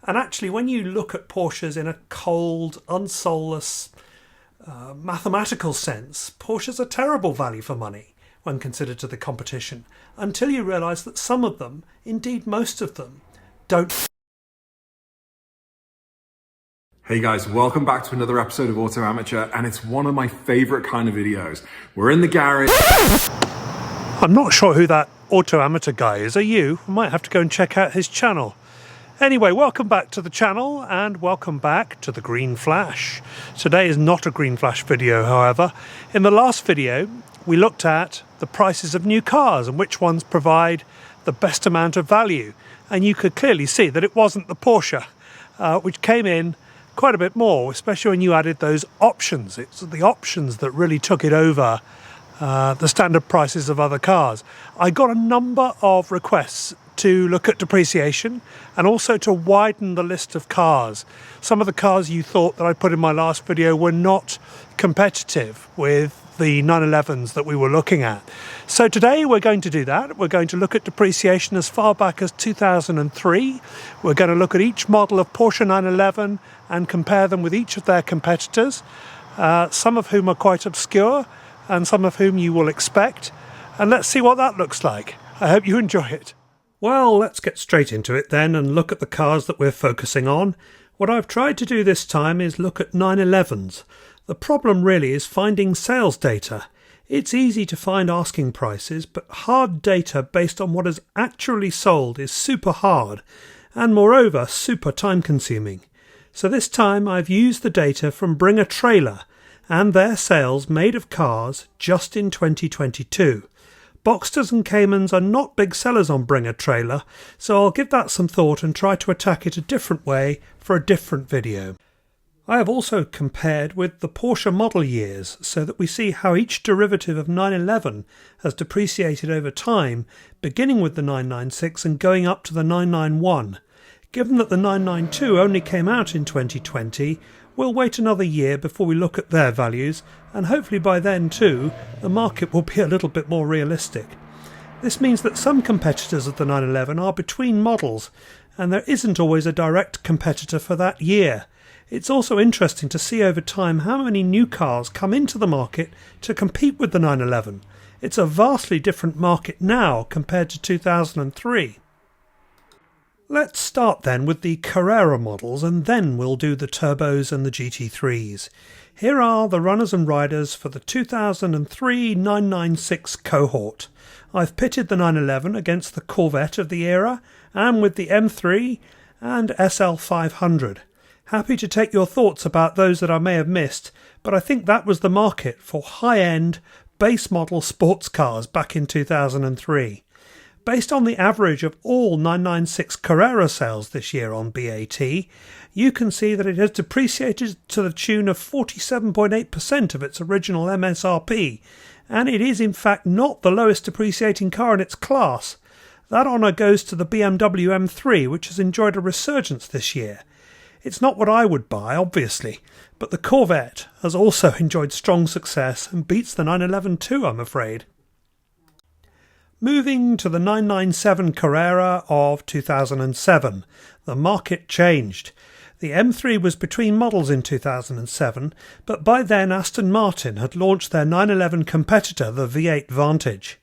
And actually, when you look at Porsches in a cold, unsoulless, mathematical sense, Porsches are terrible value for money when considered to the competition, until you realise that some of them, indeed most of them, don't. Hey guys, welcome back to another episode of Auto Amateur, and it's one of my favourite kind of videos. We're in the garage. I'm not sure who that Auto Amateur guy is. Are you? I might have to go and check out his channel. Anyway, welcome back to the channel and welcome back to the Green Flash. Today is not a Green Flash video, however. In the last video, we looked at the prices of new cars and which ones provide the best amount of value. And you could clearly see that it wasn't the Porsche, which came in quite a bit more, especially when you added those options. It's the options that really took it over the standard prices of other cars. I got a number of requests to look at depreciation and also to widen the list of cars. Some of the cars you thought that I put in my last video were not competitive with the 911s that we were looking at. So today we're going to do that. We're going to look at depreciation as far back as 2003. We're going to look at each model of Porsche 911 and compare them with each of their competitors, some of whom are quite obscure and some of whom you will expect. And let's see what that looks like. I hope you enjoy it. Well, let's get straight into it then and look at the cars that we're focusing on. What I've tried to do this time is look at 911s. The problem really is finding sales data. It's easy to find asking prices, but hard data based on what is actually sold is super hard and moreover super time consuming. So this time I've used the data from Bring a Trailer and their sales made of cars just in 2022. Boxsters and Caymans are not big sellers on Bring a Trailer, so I'll give that some thought and try to attack it a different way for a different video. I have also compared with the Porsche model years so that we see how each derivative of 911 has depreciated over time, beginning with the 996 and going up to the 991. Given that the 992 only came out in 2020, we'll wait another year before we look at their values, and hopefully by then too, the market will be a little bit more realistic. This means that some competitors of the 911 are between models, and there isn't always a direct competitor for that year. It's also interesting to see over time how many new cars come into the market to compete with the 911. It's a vastly different market now compared to 2003. Let's start then with the Carrera models and then we'll do the turbos and the GT3s. Here are the runners and riders for the 2003 996 cohort. I've pitted the 911 against the Corvette of the era and with the M3 and SL500. Happy to take your thoughts about those that I may have missed, but I think that was the market for high-end base model sports cars back in 2003. Based on the average of all 996 Carrera sales this year on BAT, you can see that it has depreciated to the tune of 47.8% of its original MSRP, and it is in fact not the lowest depreciating car in its class. That honour goes to the BMW M3, which has enjoyed a resurgence this year. It's not what I would buy, obviously, but the Corvette has also enjoyed strong success and beats the 911 too, I'm afraid. Moving to the 997 Carrera of 2007, the market changed. The M3 was between models in 2007, but by then Aston Martin had launched their 911 competitor, the V8 Vantage.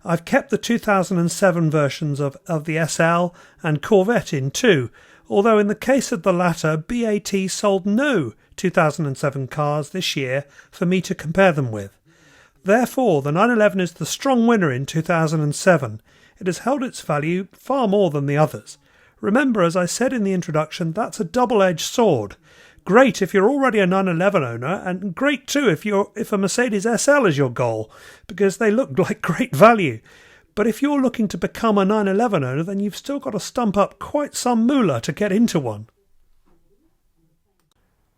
I've kept the 2007 versions of the SL and Corvette in too, although in the case of the latter, BAT sold no 2007 cars this year for me to compare them with. Therefore, the 911 is the strong winner in 2007. It has held its value far more than the others. Remember, as I said in the introduction, that's a double-edged sword. Great if you're already a 911 owner, and great too if a Mercedes SL is your goal, because they look like great value. But if you're looking to become a 911 owner, then you've still got to stump up quite some moolah to get into one.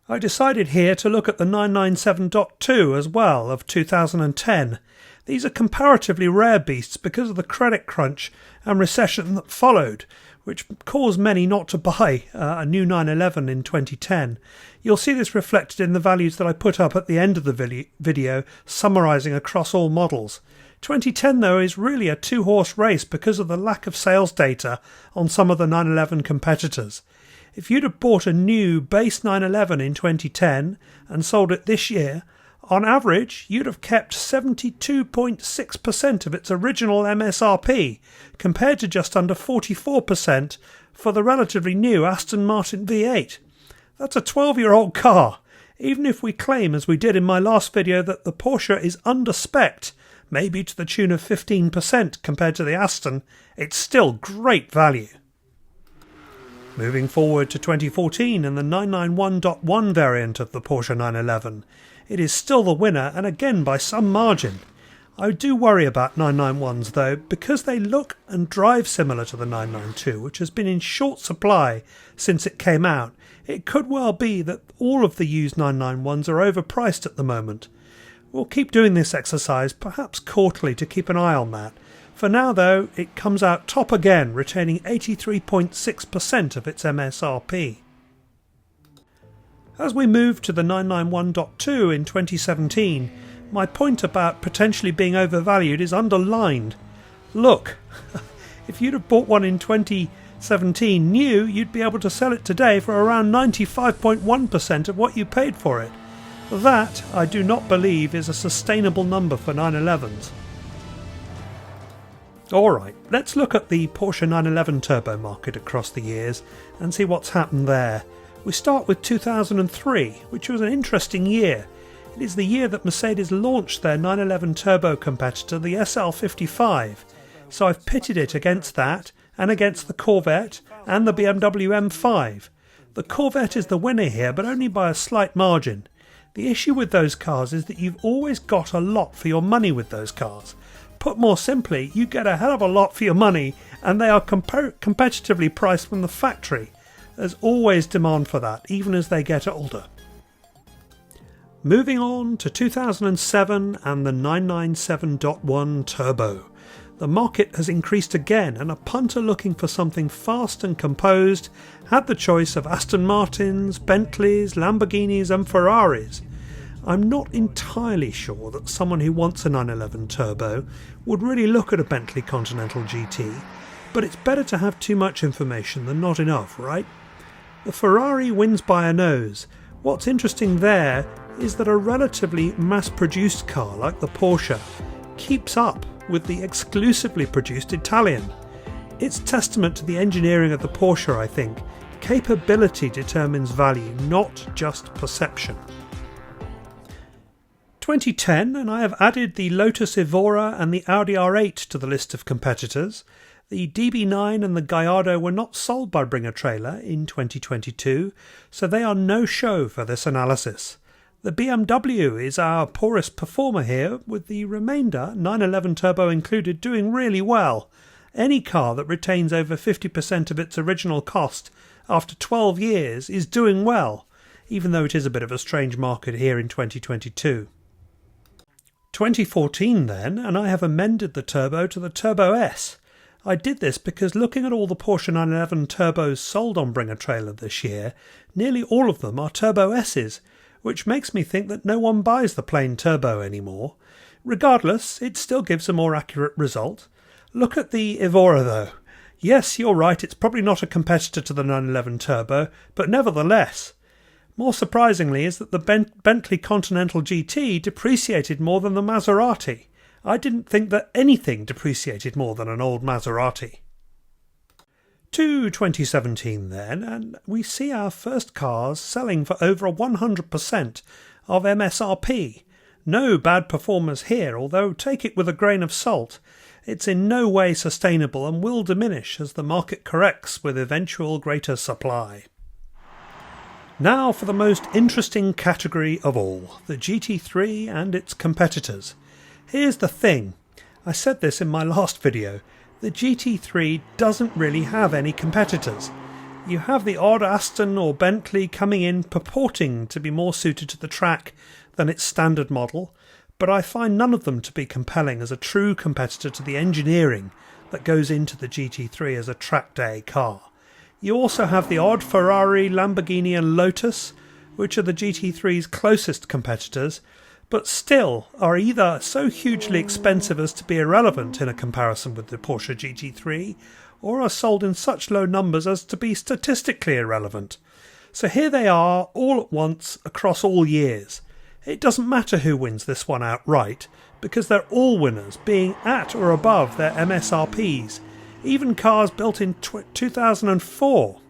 I decided here to look at the 997.2 as well of 2010. These are comparatively rare beasts because of the credit crunch and recession that followed, which caused many not to buy a new 911 in 2010. You'll see this reflected in the values that I put up at the end of the video, summarising across all models. 2010 though is really a two-horse race because of the lack of sales data on some of the 911 competitors. If you'd have bought a new base 911 in 2010 and sold it this year, on average you'd have kept 72.6% of its original MSRP, compared to just under 44% for the relatively new Aston Martin V8. That's a 12-year-old car. Even if we claim, as we did in my last video, that the Porsche is under-specced, maybe to the tune of 15% compared to the Aston, it's still great value. Moving forward to 2014 and the 991.1 variant of the Porsche 911. It is still the winner, and again by some margin. I do worry about 991s though, because they look and drive similar to the 992, which has been in short supply since it came out. It could well be that all of the used 991s are overpriced at the moment. We'll keep doing this exercise, perhaps quarterly, to keep an eye on that. For now though, it comes out top again, retaining 83.6% of its MSRP. As we move to the 991.2 in 2017, my point about potentially being overvalued is underlined. Look, if you'd have bought one in 2017 new, you'd be able to sell it today for around 95.1% of what you paid for it. That, I do not believe, is a sustainable number for 911s. Alright, let's look at the Porsche 911 turbo market across the years and see what's happened there. We start with 2003, which was an interesting year. It is the year that Mercedes launched their 911 turbo competitor, the SL55. So I've pitted it against that, and against the Corvette, and the BMW M5. The Corvette is the winner here, but only by a slight margin. The issue with those cars is that you've always got a lot for your money with those cars. Put more simply, you get a hell of a lot for your money, and they are competitively priced from the factory. There's always demand for that, even as they get older. Moving on to 2007 and the 997.1 Turbo. The market has increased again, and a punter looking for something fast and composed had the choice of Aston Martins, Bentleys, Lamborghinis and Ferraris. I'm not entirely sure that someone who wants a 911 Turbo would really look at a Bentley Continental GT, but it's better to have too much information than not enough, right? The Ferrari wins by a nose. What's interesting there is that a relatively mass-produced car like the Porsche keeps up with the exclusively produced Italian. It's testament to the engineering of the Porsche, I think. Capability determines value, not just perception. 2010, and I have added the Lotus Evora and the Audi R8 to the list of competitors. The DB9 and the Gallardo were not sold by Bringer Trailer in 2022, so they are no show for this analysis. The BMW is our poorest performer here, with the remainder, 911 Turbo included, doing really well. Any car that retains over 50% of its original cost after 12 years is doing well, even though it is a bit of a strange market here in 2022. 2014 then, and I have amended the Turbo to the Turbo S. I did this because looking at all the Porsche 911 Turbos sold on Bringer Trailer this year, nearly all of them are Turbo S's, which makes me think that no one buys the plain Turbo anymore. Regardless, it still gives a more accurate result. Look at the Evora though. Yes, you're right, it's probably not a competitor to the 911 Turbo, but nevertheless. More surprisingly is that the Bentley Continental GT depreciated more than the Maserati. I didn't think that anything depreciated more than an old Maserati. To 2017 then, and we see our first cars selling for over 100% of MSRP. No bad performers here, although take it with a grain of salt. It's in no way sustainable and will diminish as the market corrects with eventual greater supply. Now for the most interesting category of all, the GT3 and its competitors. Here's the thing, I said this in my last video, the GT3 doesn't really have any competitors. You have the odd Aston or Bentley coming in purporting to be more suited to the track than its standard model, but I find none of them to be compelling as a true competitor to the engineering that goes into the GT3 as a track day car. You also have the odd Ferrari, Lamborghini and Lotus, which are the GT3's closest competitors, but still are either so hugely expensive as to be irrelevant in a comparison with the Porsche GT3, or are sold in such low numbers as to be statistically irrelevant. So here they are all at once across all years. It doesn't matter who wins this one outright, because they're all winners, being at or above their MSRPs, even cars built in 2004.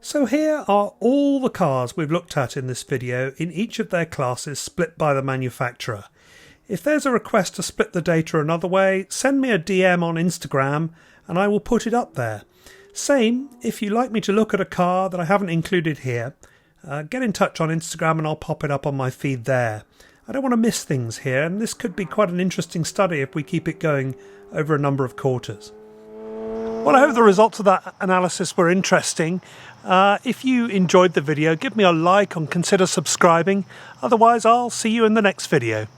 So here are all the cars we've looked at in this video in each of their classes split by the manufacturer. If there's a request to split the data another way, send me a DM on Instagram and I will put it up there. Same, if you'd like me to look at a car that I haven't included here, get in touch on Instagram and I'll pop it up on my feed there. I don't want to miss things here, and this could be quite an interesting study if we keep it going over a number of quarters. Well, I hope the results of that analysis were interesting. If you enjoyed the video, give me a like and consider subscribing. Otherwise, I'll see you in the next video.